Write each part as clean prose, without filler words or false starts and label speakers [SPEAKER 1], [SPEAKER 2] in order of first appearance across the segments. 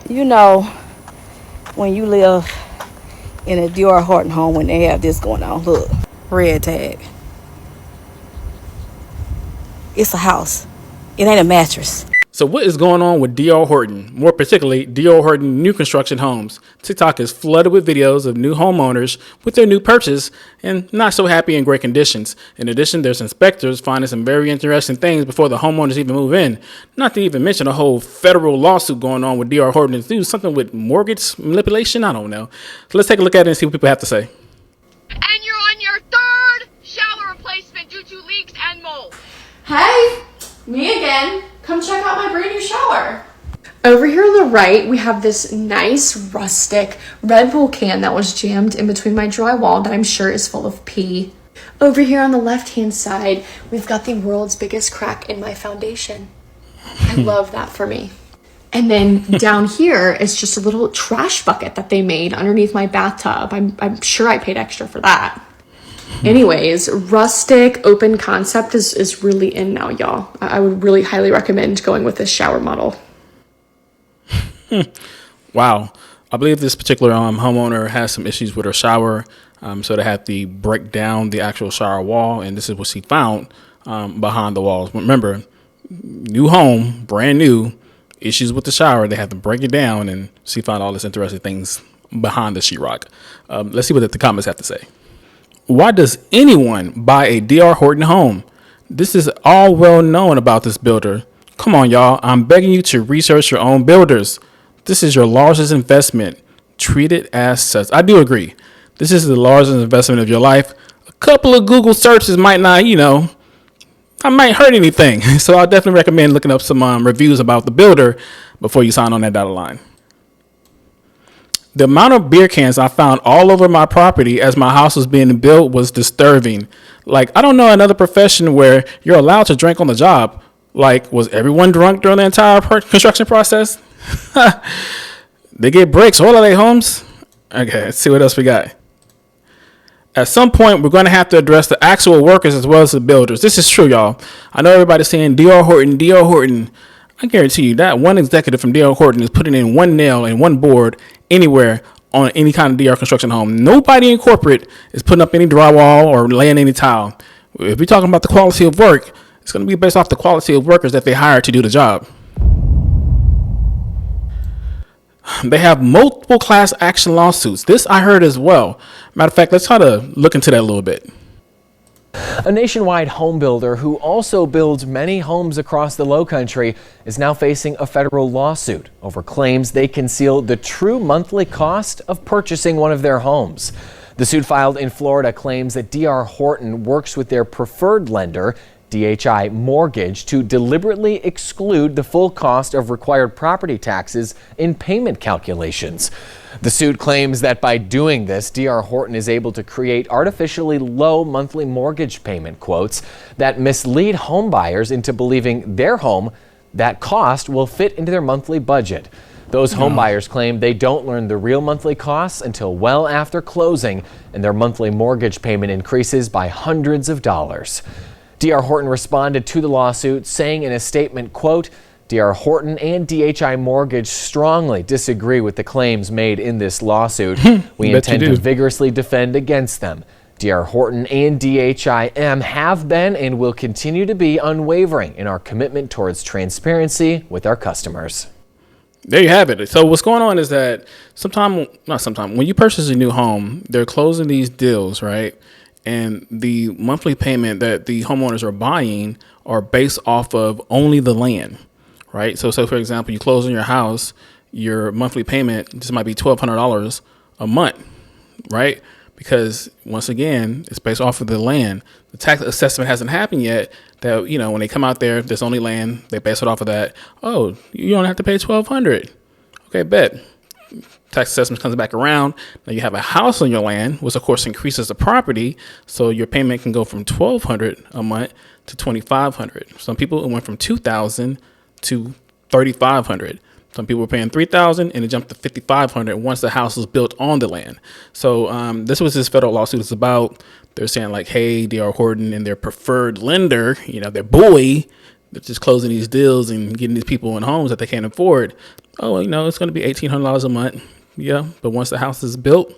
[SPEAKER 1] You know, when you live in a Dior Horton home, when they have this going on, look, red tag. It's a house. It ain't a mattress.
[SPEAKER 2] So what is going on with D.R. Horton? More particularly, D.R. Horton new construction homes. TikTok is flooded with videos of new homeowners with their new purchase and not so happy in great conditions. In addition, there's inspectors finding some very interesting things before the homeowners even move in. Not to even mention a whole federal lawsuit going on with D.R. Horton to do something with mortgage manipulation. I don't know. So let's take a look at it and see what people have to say.
[SPEAKER 3] And you're on your third shower replacement due to leaks and mold.
[SPEAKER 4] Hey, me again. Come check out my brand new shower. Over here on the right, we have this nice rustic Red Bull can that was jammed in between my drywall that I'm sure is full of pee. Over here on the left-hand side, we've got the world's biggest crack in my foundation. I love that for me. And then down here is just a little trash bucket that they made underneath my bathtub. I'm sure I paid extra for that. Anyways, rustic open concept is really in now, y'all. I would really highly recommend going with this shower model.
[SPEAKER 2] Wow. I believe this particular homeowner has some issues with her shower. So they had to break down the actual shower wall. And this is what she found behind the walls. Remember, new home, brand new, issues with the shower. They had to break it down. And she found all this interesting things behind the sheetrock. Let's see what the comments have to say. Why does anyone buy a D.R. Horton home? This is all well known about this builder. Come on, y'all. I'm begging you to research your own builders. This is your largest investment. Treat it as such. I do agree. This is the largest investment of your life. A couple of Google searches might not, I might hurt anything. So I'll definitely recommend looking up some reviews about the builder before you sign on that dotted line. The amount of beer cans I found all over my property as my house was being built was disturbing. Like, I don't know another profession where you're allowed to drink on the job. Like, was everyone drunk during the entire construction process? They get breaks all of their homes. Okay, let's see what else we got. At some point, we're going to have to address the actual workers as well as the builders. This is true, y'all. I know everybody's saying D.R. Horton, D.R. Horton. I guarantee you that one executive from D.R. Horton is putting in one nail and one board anywhere on any kind of DR construction home. Nobody in corporate is putting up any drywall or laying any tile. If we're talking about the quality of work, it's going to be based off the quality of workers that they hire to do the job. They have multiple class action lawsuits. This I heard as well. Matter of fact, let's try to look into that a little bit.
[SPEAKER 5] A nationwide home builder who also builds many homes across the Lowcountry is now facing a federal lawsuit over claims they conceal the true monthly cost of purchasing one of their homes. The suit filed in Florida claims that D.R. Horton works with their preferred lender, DHI Mortgage, to deliberately exclude the full cost of required property taxes in payment calculations. The suit claims that by doing this, D.R. Horton is able to create artificially low monthly mortgage payment quotes that mislead home buyers into believing their home, that cost, will fit into their monthly budget. Those home buyers claim they don't learn the real monthly costs until well after closing, and their monthly mortgage payment increases by hundreds of dollars. D.R. Horton responded to the lawsuit, saying in a statement, quote, D.R. Horton and DHI Mortgage strongly disagree with the claims made in this lawsuit. We intend to vigorously defend against them. D.R. Horton and DHIM have been and will continue to be unwavering in our commitment towards transparency with our customers.
[SPEAKER 2] There you have it. So what's going on is that when you purchase a new home, they're closing these deals, right? And the monthly payment that the homeowners are buying are based off of only the land. Right. So for example, you close on your house, your monthly payment just might be $1,200 a month. Right. Because once again, it's based off of the land. The tax assessment hasn't happened yet. That, when they come out there's only land. They base it off of that. Oh, you don't have to pay $1,200. Okay, bet. Tax assessment comes back around. Now you have a house on your land, which of course increases the property. So your payment can go from $1,200 a month to $2,500. Some people, it went from $2,000 to $3,500. Some people were paying $3,000 and it jumped to $5,500 once the house was built on the land. So this was this federal lawsuit is about. They're saying like, hey, D.R. Horton and their preferred lender, their boy, they're just closing these deals and getting these people in homes that they can't afford. oh, it's going to be $1,800 a month. Yeah, but once the house is built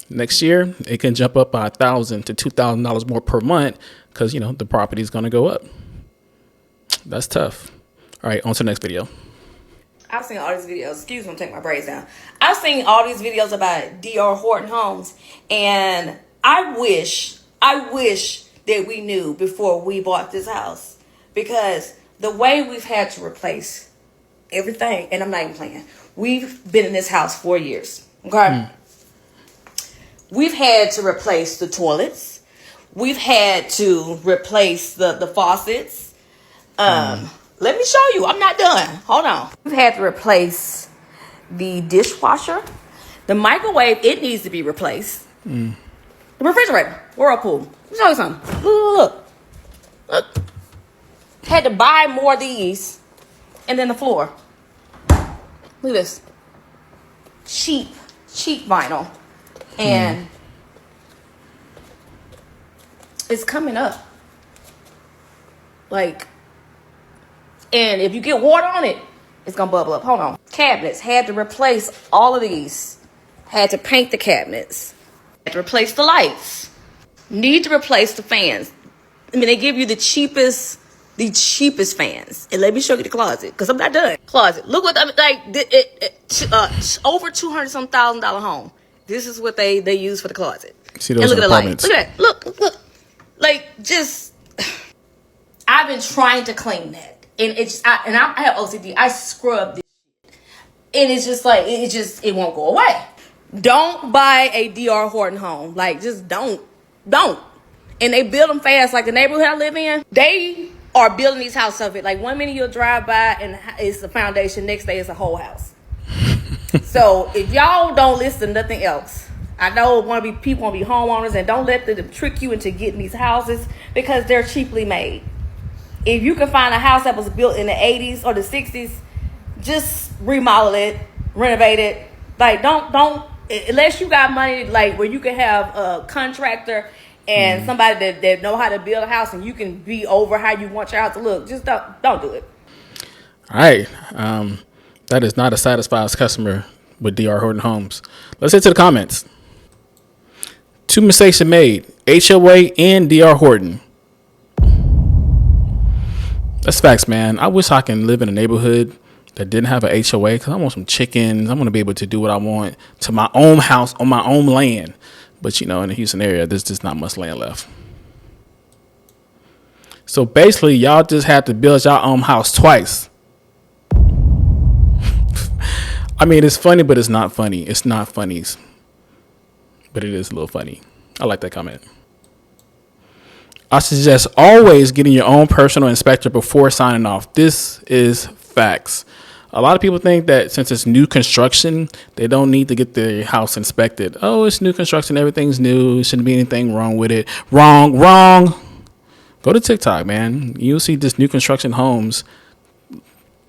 [SPEAKER 2] next year, it can jump up by $1,000 to $2,000 more per month because the property is going to go up. That's tough. All right, on to the next video.
[SPEAKER 1] I've seen all these videos. Excuse me, I'm taking my braids down. I've seen all these videos about D.R. Horton homes, and I wish that we knew before we bought this house, because the way we've had to replace everything, and I'm not even playing. We've been in this house 4 years. Okay, we've had to replace the toilets. We've had to replace the faucets. Let me show you. I'm not done. Hold on. We've had to replace the dishwasher. The microwave, it needs to be replaced. The refrigerator, Whirlpool. Let me show you something. Look. Had to buy more of these. And then the floor. Look at this. Cheap vinyl. And it's coming up. And if you get water on it, it's going to bubble up. Hold on. Cabinets. Had to replace all of these. Had to paint the cabinets. Had to replace the lights. Need to replace the fans. I mean, they give you the cheapest fans. And let me show you the closet, because I'm not done. Closet. Look what, over $200,000 home. This is what they use for the closet.
[SPEAKER 2] See those
[SPEAKER 1] and look at the
[SPEAKER 2] apartments.
[SPEAKER 1] lights. Look at that. Look. I've been trying to clean that. And I have OCD. I scrub this shit. And it's just it won't go away. Don't buy a D.R. Horton home. Just don't. And they build them fast. Like the neighborhood I live in, they are building these houses of it. 1 minute you'll drive by and it's the foundation. Next day it's a whole house. So if y'all don't listen to nothing else, I know people want to be homeowners, and don't let them trick you into getting these houses because they're cheaply made. If you can find a house that was built in the 80s or the 60s, just remodel it, renovate it. Don't unless you got money where you can have a contractor and somebody that know how to build a house, and you can be over how you want your house to look. Just don't do it.
[SPEAKER 2] All right. That is not a satisfied customer with D.R. Horton Homes. Let's head to the comments. 2 mistakes are made. HOA and D.R. Horton. That's facts, man. I wish I can live in a neighborhood that didn't have an HOA, because I want some chickens. I want to be able to do what I want to my own house on my own land. But, in the Houston area, there's just not much land left. So basically, y'all just have to build your own house twice. I mean, it's funny, but it's not funny. It's not funny, but it is a little funny. I like that comment. I suggest always getting your own personal inspector before signing off. This is facts. A lot of people think that since it's new construction, they don't need to get their house inspected. Oh, it's new construction. Everything's new. Shouldn't be anything wrong with it. Wrong. Go to TikTok, man. You'll see this new construction homes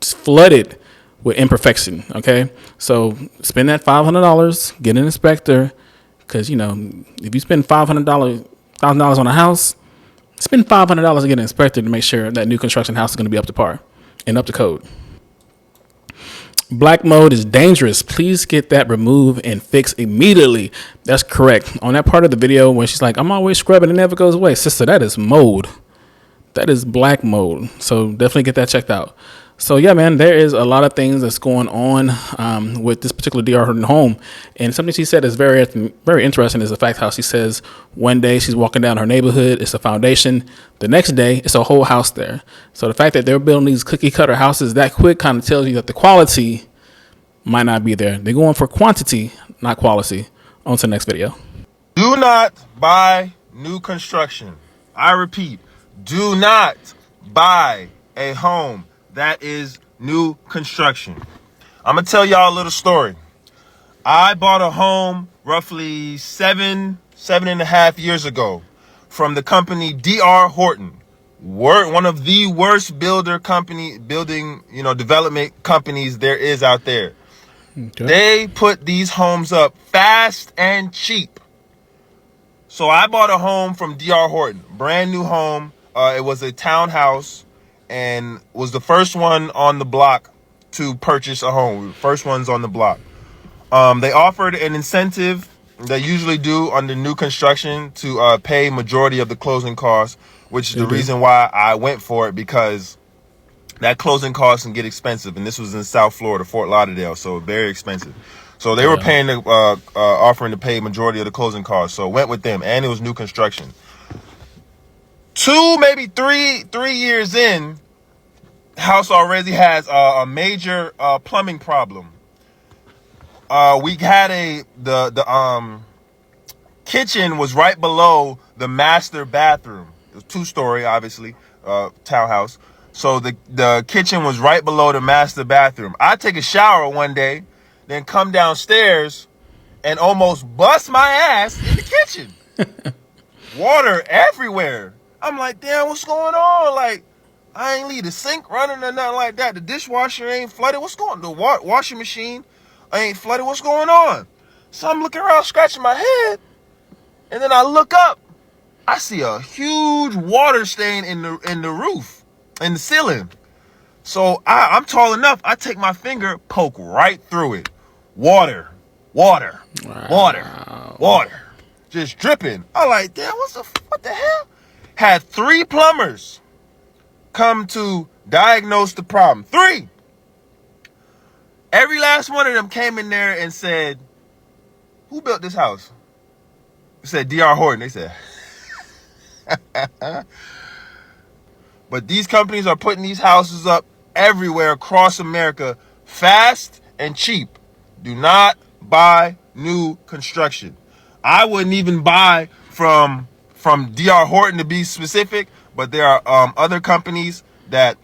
[SPEAKER 2] flooded with imperfection. Okay. So spend that $500, get an inspector. Because, if you spend $1,000 on a house, spend $500 to get an inspector to make sure that new construction house is going to be up to par and up to code. Black mode is dangerous. Please get that removed and fixed immediately. That's correct. On that part of the video when she's like, I'm always scrubbing, it never goes away. Sister, that is mode. That is black mode. So definitely get that checked out. So yeah, man, there is a lot of things that's going on with this particular D.R. Horton home. And something she said is very, very interesting is the fact how she says one day she's walking down her neighborhood, it's a foundation. The next day, it's a whole house there. So the fact that they're building these cookie cutter houses that quick kind of tells you that the quality might not be there. They're going for quantity, not quality. On to the next video.
[SPEAKER 6] Do not buy new construction. I repeat, do not buy a home that is new construction. I'm gonna tell y'all a little story. I bought a home roughly seven and a half years ago from the company D.R. Horton. One of the worst building, development companies there is out there. Okay. They put these homes up fast and cheap. So I bought a home from D.R. Horton, brand new home. It was a townhouse and was the first one on the block to purchase a home. First ones on the block. They offered an incentive they usually do under new construction to pay majority of the closing costs, which is the reason why I went for it, because that closing costs can get expensive. And this was in South Florida, Fort Lauderdale, so very expensive. So they were paying the offering to pay majority of the closing costs. So went with them, and it was new construction. 2, maybe 3 years in, house already has a major plumbing problem. We had the kitchen was right below the master bathroom. It was 2-story, obviously, townhouse. So the kitchen was right below the master bathroom. I take a shower one day, then come downstairs and almost bust my ass in the kitchen. Water everywhere. I'm like, damn, what's going on? Like, I ain't leave the sink running or nothing like that. The dishwasher ain't flooded. What's going on? The washing machine ain't flooded. What's going on? So I'm looking around, scratching my head, and then I look up. I see a huge water stain in the roof, in the ceiling. So I'm tall enough. I take my finger, poke right through it. Water, just dripping. I'm like, damn, what the hell? Had 3 plumbers come to diagnose the problem. 3. Every last one of them came in there and said, who built this house? It said D.R. Horton. They said, but these companies are putting these houses up everywhere across America, fast and cheap. Do not buy new construction. I wouldn't even buy from D.R. Horton, to be specific, but there are other companies that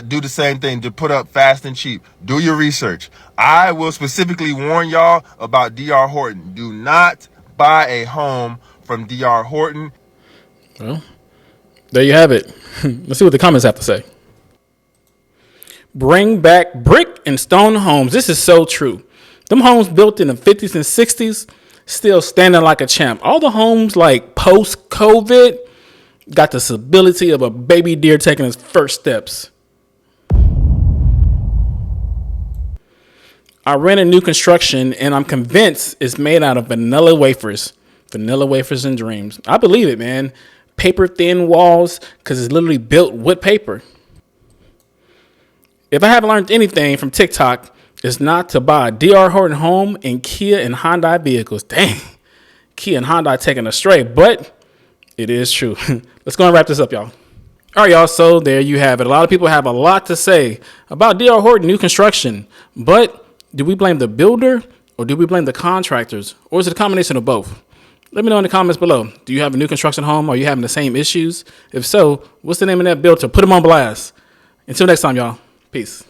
[SPEAKER 6] do the same thing, to put up fast and cheap. Do your research. I will specifically warn y'all about D.R. Horton. Do not buy a home from D.R. Horton.
[SPEAKER 2] Well, there you have it. Let's see what the comments have to say. Bring back brick and stone homes. This is so true. Them homes built in the 50s and 60s, still standing like a champ. All the homes like post-COVID got the stability of a baby deer taking its first steps. I rented new construction, and I'm convinced it's made out of vanilla wafers. Vanilla wafers and dreams. I believe it, man. Paper thin walls, because it's literally built with paper. If I haven't learned anything from TikTok, it's not to buy a D.R. Horton home and Kia and Hyundai vehicles. Dang, Kia and Hyundai taking astray, but it is true. Let's go and wrap this up, y'all. All right, y'all, so there you have it. A lot of people have a lot to say about D.R. Horton new construction, but do we blame the builder or do we blame the contractors, or is it a combination of both? Let me know in the comments below. Do you have a new construction home? Are you having the same issues? If so, what's the name of that builder? Put them on blast. Until next time, y'all. Peace.